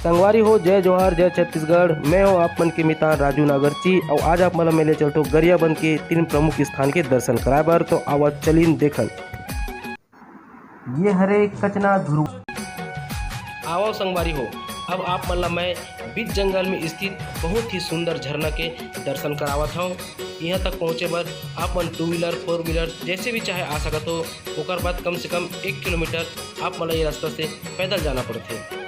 संगवारी हो, जय जोहार, जय छत्तीसगढ़। मैं हूँ आप मन के मिता राजू नागरची और आज आप मन मेले चलते गरियाबंद के 3 प्रमुख स्थान के दर्शन कराए बर। तो आवा चलीन देखल। ये हरे कचना ध्रुव। आओ संगवारी हो, अब आप मन ला मैं बीच जंगल में स्थित बहुत ही सुंदर झरना के दर्शन करावत हूँ। यहाँ तक पहुँचे बर आप मन 2 व्हीलर 4 व्हीलर जैसे भी चाहे आ सकत हो। ओकर बाद कम से कम 1 किलोमीटर आप मन ये रास्ता से पैदल जाना पड़ते।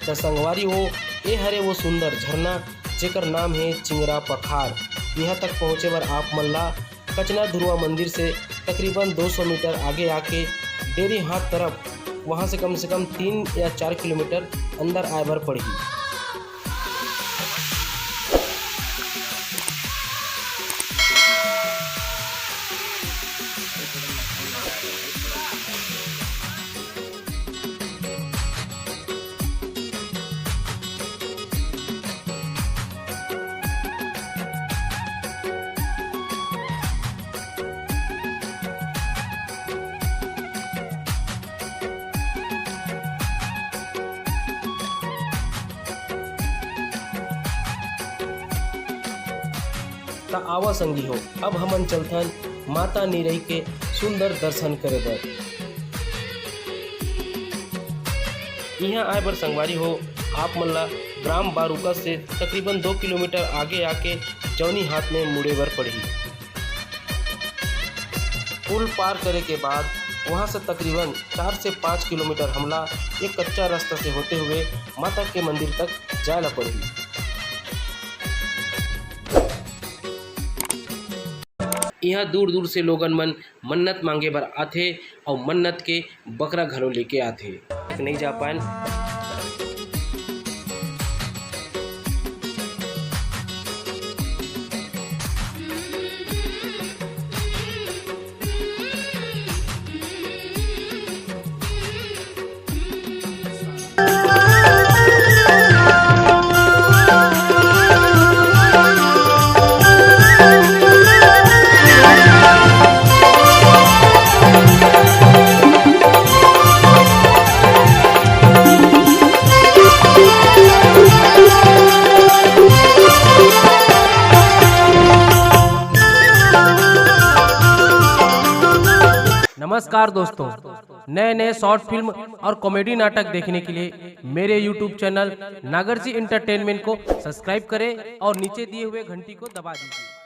तो संगवारी हो, ये हरे वो सुंदर झरना जेकर नाम है चिंगरा पखार। यहाँ तक पहुँचे बर आप मन ला कचना ध्रुवा मंदिर से तकरीबन 200 मीटर आगे आके डेरी हाथ तरफ वहाँ से कम 3 या 4 किलोमीटर अंदर आए बर पड़ी। ता आवा संगी हो, अब हमन चलथन माता नीरई के सुंदर दर्शन करे बर। यहाँ आए बर संगवारी हो, आप मन ला ग्राम बारूका से तकरीबन 2 किलोमीटर आगे आके जौनी हाथ में मुड़े बर पड़ी। पुल पार करे के बाद वहाँ से तकरीबन 4 से 5 किलोमीटर हमला एक कच्चा रास्ता से होते हुए माता के मंदिर तक जाना पड़ी। यहाँ दूर दूर से लोगन मन मन्नत मांगे बर आथे और मन्नत के बकरा घरों लेके आथे। नहीं जा पाए। नमस्कार दोस्तों, नए शॉर्ट फिल्म और कॉमेडी नाटक देखने के लिए मेरे YouTube चैनल नागरजी एंटरटेनमेंट को सब्सक्राइब करें और नीचे दिए हुए घंटी को दबा दीजिए।